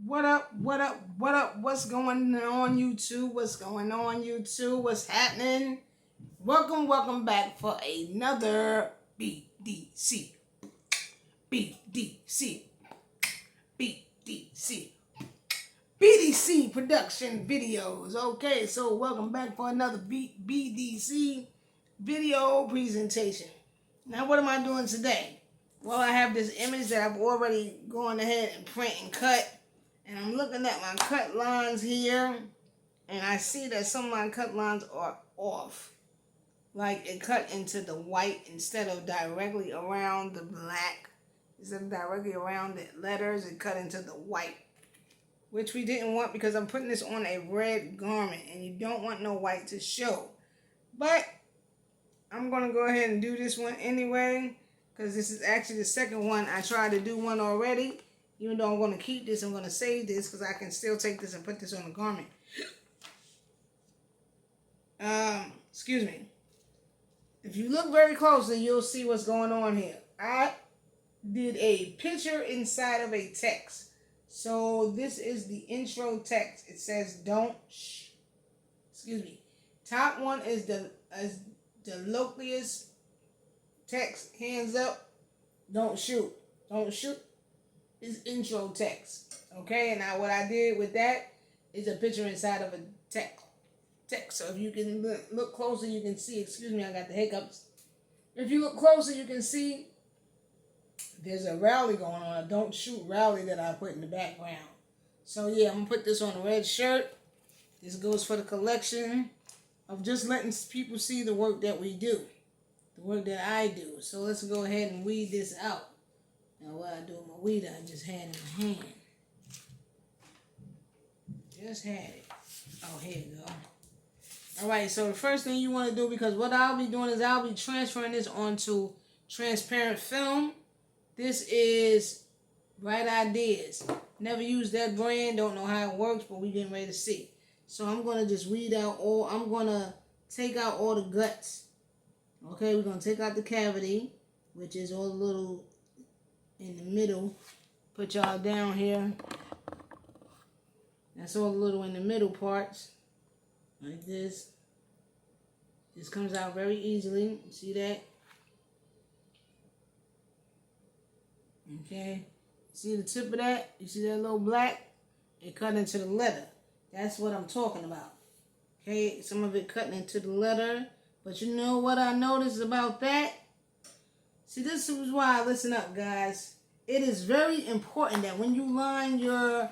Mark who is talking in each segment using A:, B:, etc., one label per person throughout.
A: What up? What up? What up? What's going on, YouTube? What's going on, YouTube? What's happening? Welcome back for another BDC. BDC production videos. Okay, so welcome back for another BDC video presentation. Now, what am I doing today? Well, I have this image that I've already gone ahead and print and cut. And I'm looking at my cut lines here. And I see that some of my cut lines are off. Like it cut into the white instead of directly around the black. Instead of directly around the letters, it cut into the white. Which we didn't want because I'm putting this on a red garment. And you don't want no white to show. But I'm going to go ahead and do this one anyway. Because this is actually the second one. I tried to do one already. Even though I'm going to keep this, I'm going to save this because I can still take this and put this on the garment. Excuse me. If you look very closely, you'll see what's going on here. I did a picture inside of a text. So this is the intro text. It says don't shh. Excuse me. Top one is the loquiest text, hands up, don't shoot. Don't shoot is intro text. Okay, and now what I did with that is a picture inside of a text. So if you can look closer, you can see, excuse me, I got the hiccups. If you look closer, you can see there's a rally going on, a don't shoot rally that I put in the background. So yeah, I'm going to put this on a red shirt. This goes for the collection of just letting people see the work that we do. The work that I do. So let's go ahead and weed this out. Now what I do with my weeder, I just had it in my hand. Just had it. Oh, here you go. Alright, so the first thing you want to do, because what I'll be doing is I'll be transferring this onto transparent film. This is Bright Ideas. Never used that brand, don't know how it works, but we're getting ready to see. So I'm going to just weed out all, I'm going to take out all the guts. Okay, we're going to take out the cavity, which is all the little in the middle. Put y'all down here. That's all the little in the middle parts. Like this. This comes out very easily. See that? Okay. See the tip of that? You see that little black? It cut into the letter. That's what I'm talking about. Okay, some of it cutting into the letter. But you know what I noticed about that? See, this is why, listen up, guys. It is very important that when you line your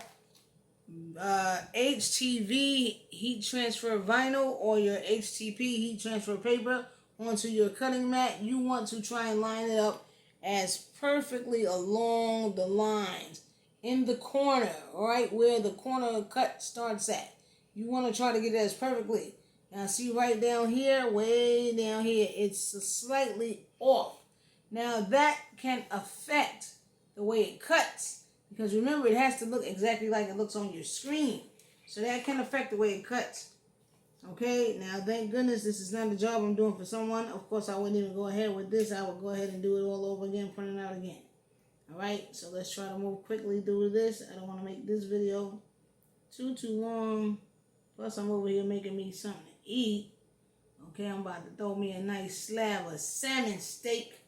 A: HTV heat transfer vinyl or your HTP heat transfer paper onto your cutting mat, you want to try and line it up as perfectly along the lines in the corner, right where the corner cut starts at. You want to try to get it as perfectly. Now see right down here, way down here, it's slightly off. Now that can affect the way it cuts. Because remember, it has to look exactly like it looks on your screen. So that can affect the way it cuts. Okay, now thank goodness this is not a job I'm doing for someone. Of course, I wouldn't even go ahead with this. I would go ahead and do it all over again, print it out again. Alright, so let's try to move quickly through this. I don't want to make this video too long. Plus, I'm over here making me something to eat. Okay, I'm about to throw me a nice slab of salmon steak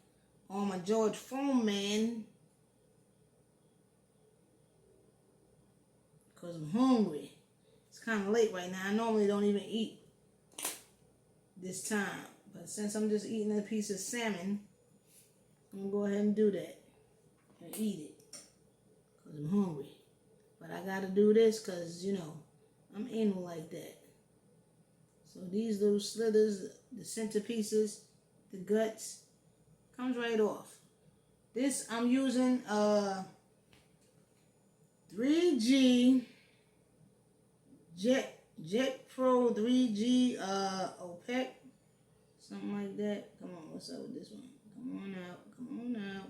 A: on my George Foreman. Because I'm hungry. It's kind of late right now. I normally don't even eat this time. But since I'm just eating a piece of salmon, I'm going to go ahead and do that. And eat it. Because I'm hungry. But I got to do this because, you know, I'm anal like that. So these little slithers, the centerpieces, the guts, comes right off. This, I'm using 3G Jet Pro 3G OPEC. Something like that. Come on, what's up with this one? Come on out. Come on out.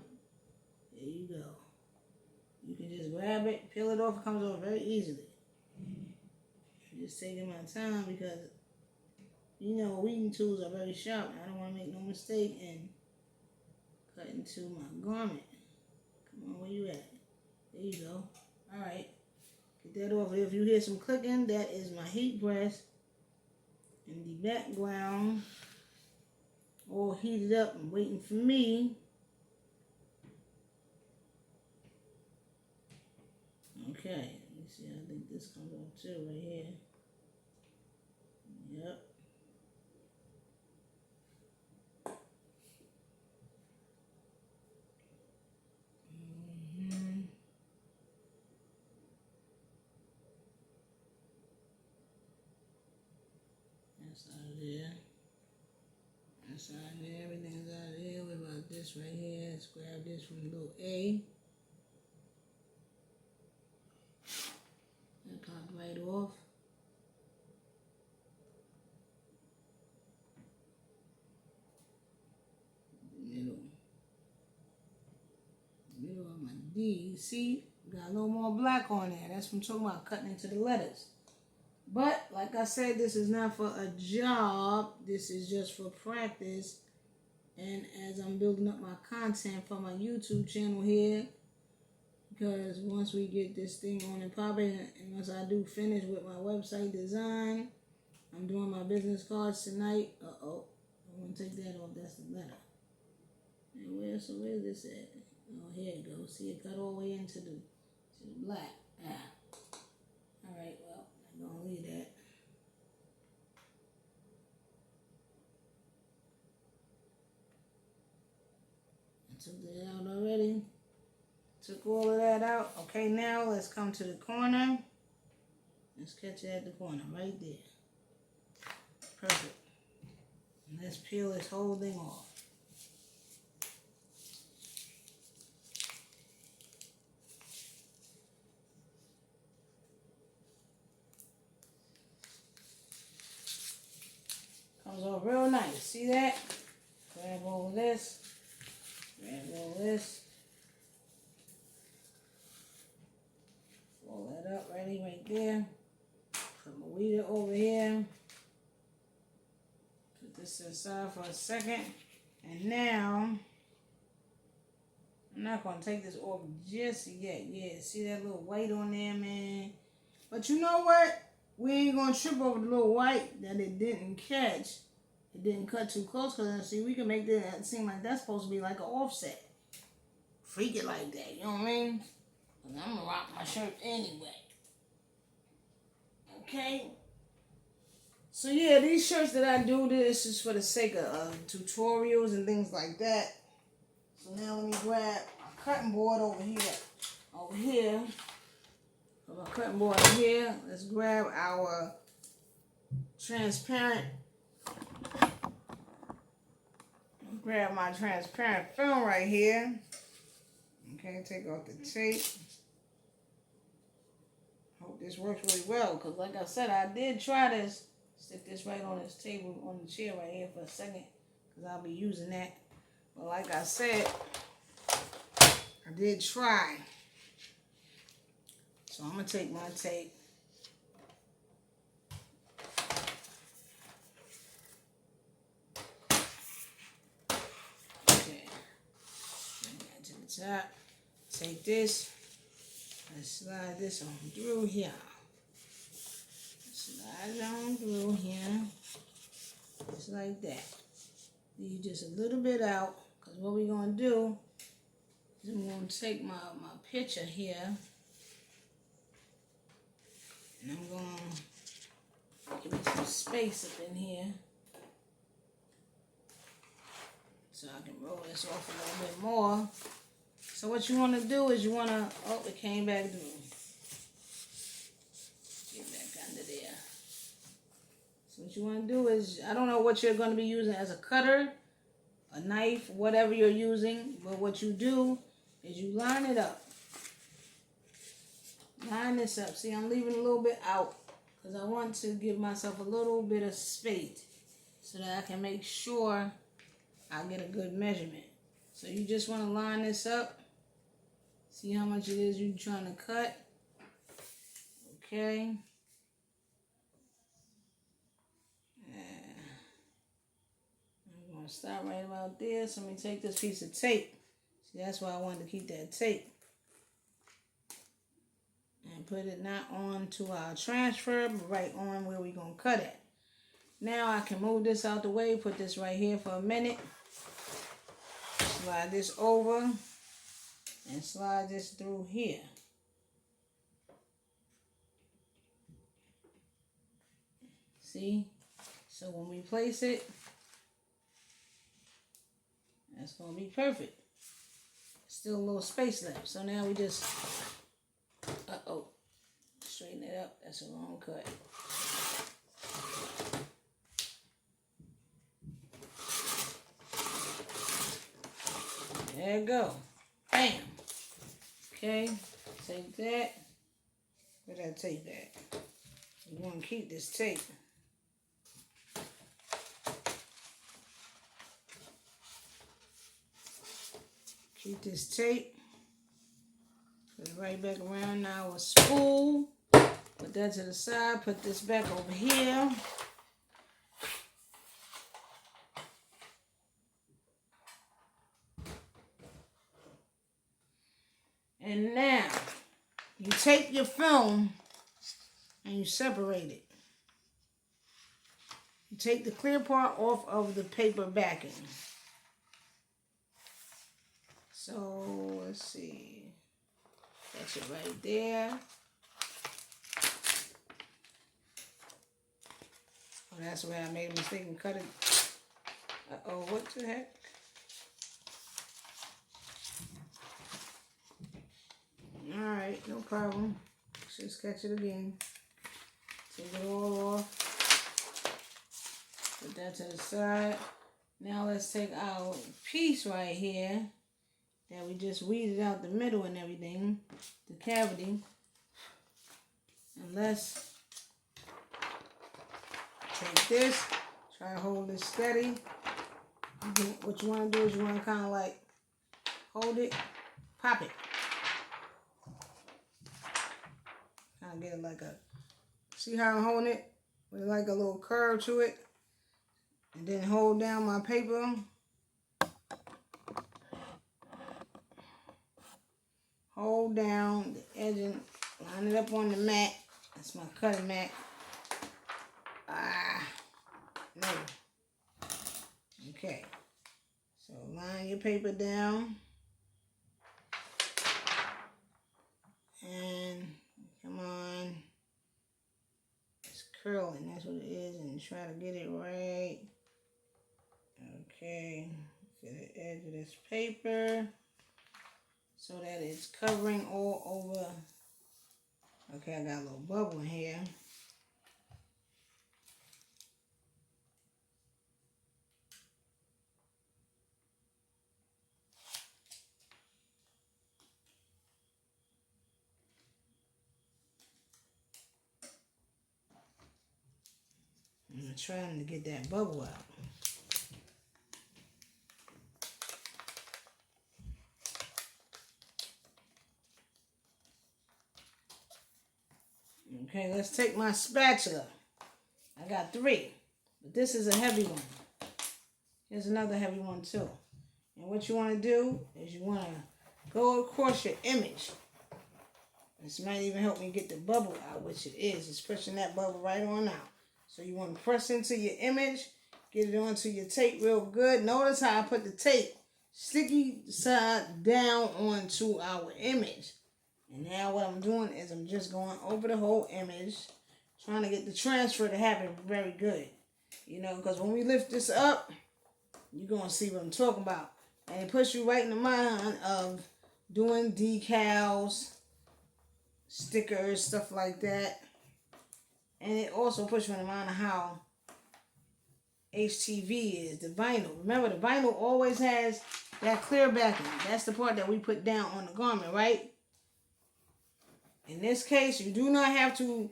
A: There you go. You can just grab it, peel it off. It comes off very easily. I'm just taking my time because, you know, weeding tools are very sharp. I don't want to make no mistake and cut into my garment. Come on, where you at? There you go. All right. that off. If you hear some clicking, that is my heat press in the background, all heated up and waiting for me. Okay, let me see. I think this comes off too right here. Yep. That's out of there. That's out of there. Everything's out of there. What about this right here? Let's grab this from little A. That popped right off. Middle of my D. See? Got a little more black on there. That's from talking about cutting into the letters. But, like I said, this is not for a job. This is just for practice. And as I'm building up my content for my YouTube channel here, because once we get this thing on and popping, and once I do finish with my website design, I'm doing my business cards tonight. Uh-oh. I want to take that off. That's the letter. And where's this at? Oh, here it goes. See, it cut all the way into the black. All right, well, I'm going to leave that. I took that out already. Took all of that out. Okay, now let's come to the corner. Let's catch it at the corner, right there. Perfect. And let's peel this whole thing off. Comes off real nice. See that? Grab all of this. Grab all of this. Fold that up right there. Put my weeder over here. Put this aside for a second. And now, I'm not going to take this off just yet. Yeah, see that little white on there, man? But you know what? We ain't going to trip over the little white that it didn't catch. It didn't cut too close, because see, we can make that seem like that's supposed to be like an offset. Freak it like that, you know what I mean? Because I'm going to rock my shirt anyway. Okay? So yeah, these shirts that I do, this is for the sake of tutorials and things like that. So now let me grab my cutting board over here. Put my cutting board here. Let's grab our transparent. Grab my transparent film right here. Okay, take off the tape. Hope this works really well, because like I said, I did try this. Stick this right on this table, on the chair right here for a second, because I'll be using that. But like I said, I did try. So I'm going to take my tape. Okay. Bring that to the top. Take this. Let's slide this on through here. Slide it on through here. Just like that. Leave just a little bit out. Because what we're going to do is I'm going to take my picture here. And I'm going to give it some space up in here. So I can roll this off a little bit more. So what you want to do is you want to, oh, it came back through. Get back under there. So what you want to do is, I don't know what you're going to be using as a cutter, a knife, whatever you're using. But what you do is you line it up. Line this up. See, I'm leaving a little bit out because I want to give myself a little bit of space so that I can make sure I get a good measurement. So you just want to line this up. See how much it is you're trying to cut. Okay. I'm going to stop right about there. So let me take this piece of tape. See, that's why I wanted to keep that tape. And And put it not on to our transfer, but right on where we're going to cut it. Now I can move this out the way, put this right here for a minute. Slide this over and slide this through here. See? So when we place it, that's going to be perfect. Still a little space left. So now we just, straighten it up. That's a wrong cut. There you go. Bam. Okay, take that. Where'd I take that? We want to keep this tape. Keep this tape. Put it right back around. Now a spool. Put that to the side. Put this back over here. And now, you take your film and you separate it. You take the clear part off of the paper backing. So, let's see. That's it right there. Oh, that's where I made a mistake and cut it. Uh-oh, what the heck? Alright, no problem. Just catch it again. Take it all off. Put that to the side. Now let's take our piece right here that we just weeded out the middle and everything, the cavity. And let's take this, try to hold this steady. What you want to do is you want to kind of like hold it, pop it. Kind of get it like a, see how I'm holding it? With like a little curve to it. And then hold down my paper. Hold down the edge and line it up on the mat. That's my cutting mat. No. Okay. So line your paper down. And come on. It's curling, that's what it is. And try to get it right. Okay. To the edge of this paper. So that it's covering all over. Okay, I got a little bubble in here. I'm trying to get that bubble out. Okay, let's take my spatula. I got 3, but this is a heavy one. Here's another heavy one too. And what you want to do is you want to go across your image. This might even help me get the bubble out, which it is. It's pushing that bubble right on out. So you want to press into your image, get it onto your tape real good. Notice how I put the tape sticky side down onto our image. And now what I'm doing is I'm just going over the whole image, trying to get the transfer to happen very good. You know, because when we lift this up, you're going to see what I'm talking about. And it puts you right in the mind of doing decals, stickers, stuff like that. And it also puts you in the mind of how HTV is, the vinyl. Remember, the vinyl always has that clear backing. That's the part that we put down on the garment, right? In this case, you do not have to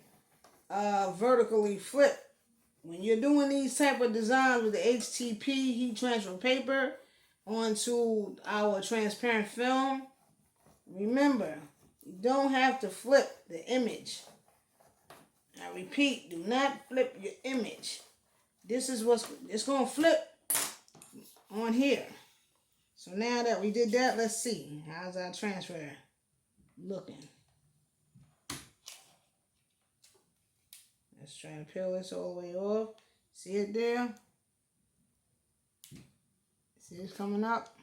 A: vertically flip. When you're doing these type of designs with the HTP, heat transfer paper, onto our transparent film, remember, you don't have to flip the image. I repeat, do not flip your image. This is what's, it's going to flip on here. So now that we did that, let's see. How's our transfer looking? Let's try to peel this all the way off. See it there? See it's coming up?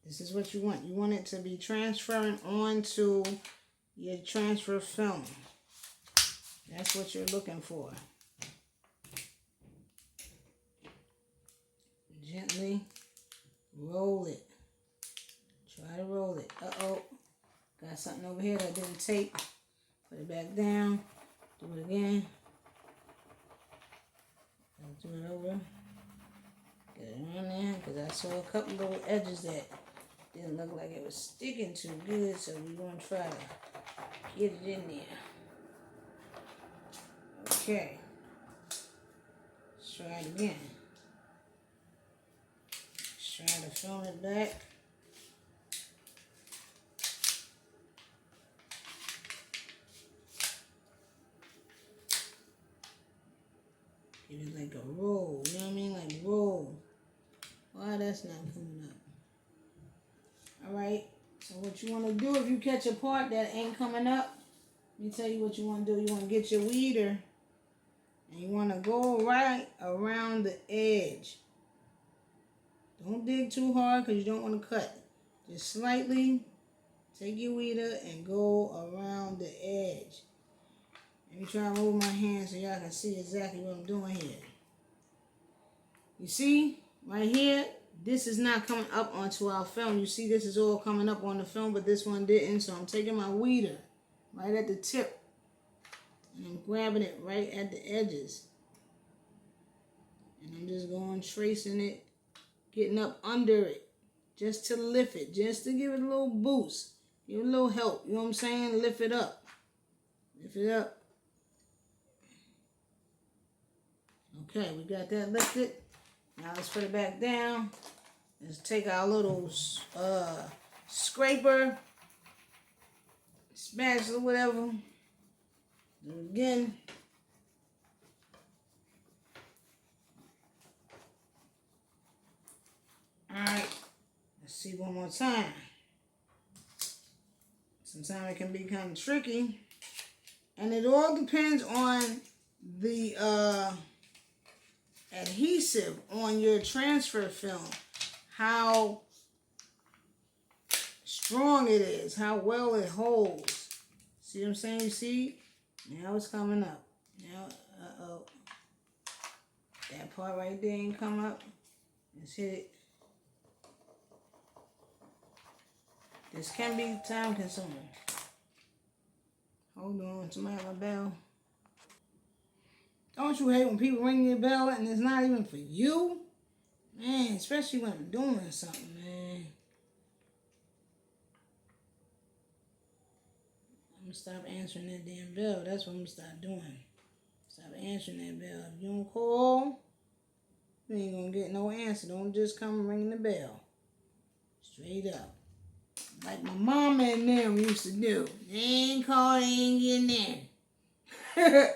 A: This is what you want. You want it to be transferring onto your transfer film. That's what you're looking for. Gently roll it. Try to roll it. Uh-oh. Got something over here that didn't tape. Put it back down. Do it again. Do it over. Get it on there, because I saw a couple little edges that didn't look like it was sticking too good, so we're going to try to get it in there. Okay. Let's try it again. Let's try to film it back. Give it like a roll, you know what I mean? Like roll. Why that's not coming up? Alright, so what you want to do if you catch a part that ain't coming up, let me tell you what you want to do. You want to get your weeder and you want to go right around the edge. Don't dig too hard because you don't want to cut. Just slightly take your weeder and go around the edge. Let me try to move my hand so y'all can see exactly what I'm doing here. You see, right here, this is not coming up onto our film. You see, this is all coming up on the film, but this one didn't. So I'm taking my weeder right at the tip, and I'm grabbing it right at the edges. And I'm just going tracing it, getting up under it, just to lift it, just to give it a little boost, give it a little help. You know what I'm saying? Lift it up. Lift it up. Okay, we got that lifted. Now let's put it back down. Let's take our little scraper, spatula, whatever. Do it again. Alright, let's see one more time. Sometimes it can be kind of tricky. And it all depends on the adhesive on your transfer film. How strong it is, how well it holds. See what I'm saying? You see? Now it's coming up. Now, uh-oh. That part right there ain't come up. Let's hit it. This can be time consuming. Hold on, somebody have a bell. Don't you hate when people ring your bell and it's not even for you? Man, especially when I'm doing something, man. I'm gonna stop answering that damn bell. That's what I'm gonna start doing. Stop answering that bell. If you don't call, you ain't gonna get no answer. Don't just come ringing the bell. Straight up. Like my mama and them used to do. They ain't call, they ain't getting in.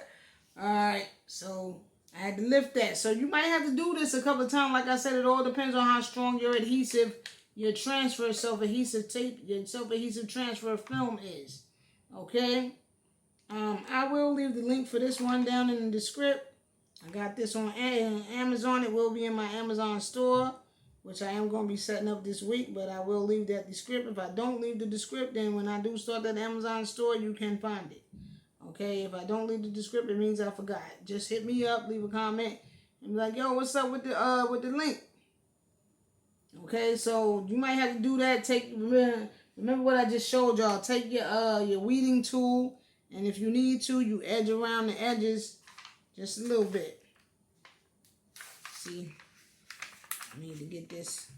A: Alright, so I had to lift that. So you might have to do this a couple of times. Like I said, it all depends on how strong your adhesive, your transfer self-adhesive tape, your self-adhesive transfer film is. Okay? I will leave the link for this one down in the description. I got this on Amazon. It will be in my Amazon store, which I am going to be setting up this week, but I will leave that description. If I don't leave the description, then when I do start that Amazon store, you can find it. Okay, if I don't leave the description, it means I forgot. Just hit me up, leave a comment, and be like, yo, what's up with the link? Okay, so you might have to do that. Remember what I just showed y'all. Take your weeding tool, and if you need to, you edge around the edges just a little bit. See, I need to get this.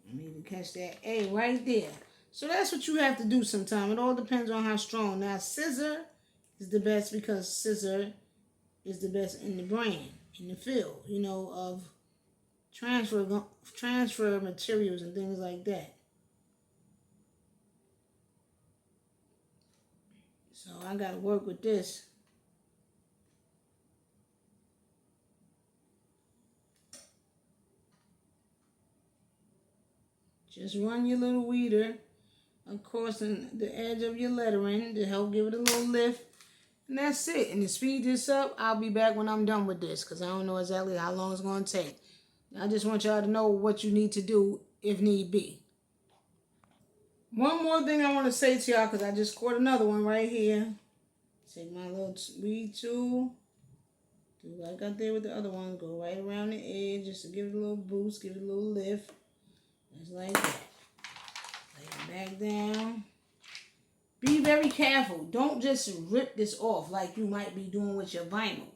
A: I need to catch that A right there. So that's what you have to do sometime. It all depends on how strong. Now, scissor is the best because scissor is the best in the brand, in the field, you know, of transfer materials and things like that. So I got to work with this. Just run your little weeder across the edge of your lettering to help give it a little lift. And that's it. And to speed this up, I'll be back when I'm done with this because I don't know exactly how long it's going to take. I just want y'all to know what you need to do if need be. One more thing I want to say to y'all because I just caught another one right here. Take my little weed tool. Do like I did with the other one. Go right around the edge just to give it a little boost, give it a little lift. Just like that. Lay it back down. Be very careful. Don't just rip this off like you might be doing with your vinyl.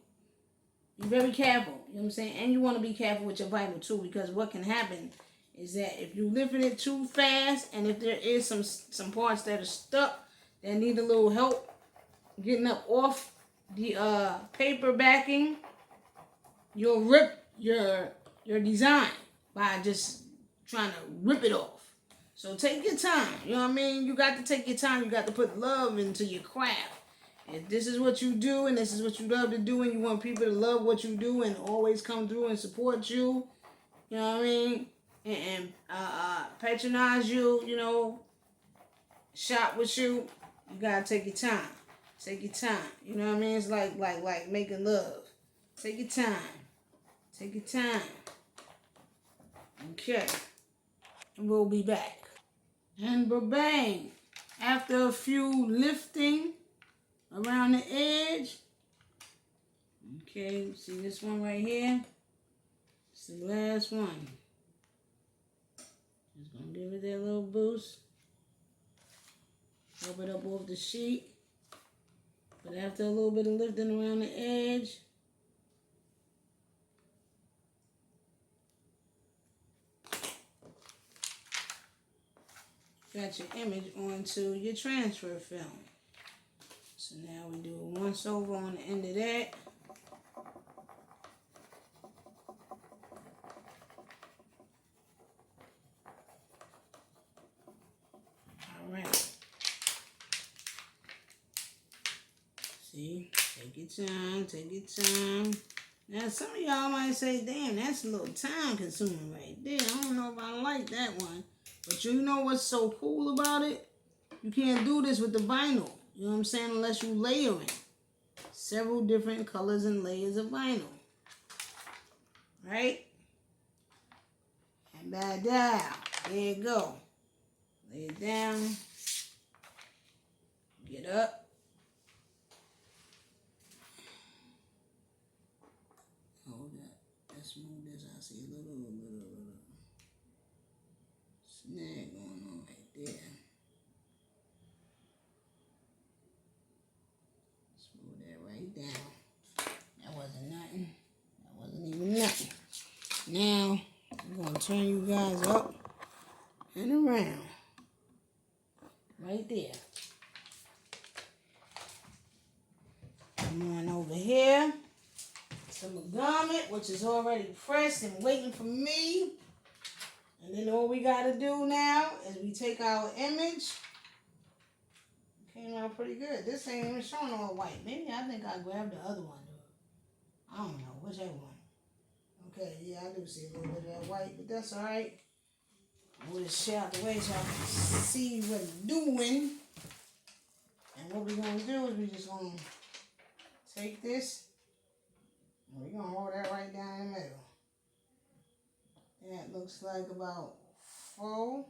A: Be very careful. You know what I'm saying? And you want to be careful with your vinyl too, because what can happen is that if you lifting it too fast and if there is some parts that are stuck that need a little help getting up off the paper backing, you'll rip your design by just trying to rip it off. So take your time. You know what I mean? You got to take your time. You got to put love into your craft. If this is what you do and this is what you love to do and you want people to love what you do and always come through and support you, you know what I mean? And patronize you, you know, shop with you, you got to take your time. Take your time. You know what I mean? It's like making love. Take your time. Take your time. Okay. And we'll be back. And bang, after a few lifting around the edge, okay, see this one right here? It's the last one. Just gonna give it that little boost. Rub it up off the sheet. But after a little bit of lifting around the edge, got your image onto your transfer film. So now we do a once over on the end of that. All right. See, take your time, take your time. Now some of y'all might say, damn, that's a little time consuming right there. I don't know if I like that one. But you know what's so cool about it? You can't do this with the vinyl. You know what I'm saying? Unless you layering several different colors and layers of vinyl. Right? And back down. There you go. Lay it down. Get up. Hold that. Let's move this. I see a little snag going on right there. Smooth that right down. That wasn't nothing. That wasn't even nothing. Now, I'm going to turn you guys up and around. Right there. Come on over here. Some garment, which is already pressed and waiting for me. And then all we got to do now is we take our image. Came out pretty good. This ain't even showing all white. Maybe I think I grabbed the other one. I don't know. Whichever one. Okay, yeah, I do see a little bit of that white, but that's all right. We'll just share out the way so I can see what it's doing. And what we're going to do is we're just going to take this and we're going to hold that right down in the middle. That looks like about 4.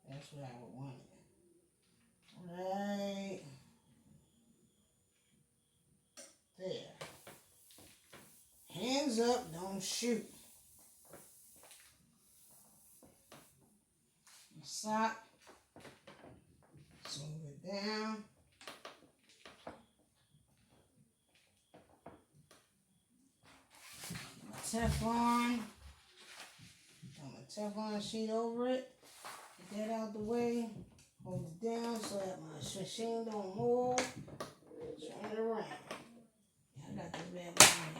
A: That's what I would want it. Right there. Hands up, don't shoot. Sock. Smooth it down. My Teflon. Put my Teflon sheet over it. Get that out the way. Hold it down so that my machine don't move. Turn it around. I got this bad boy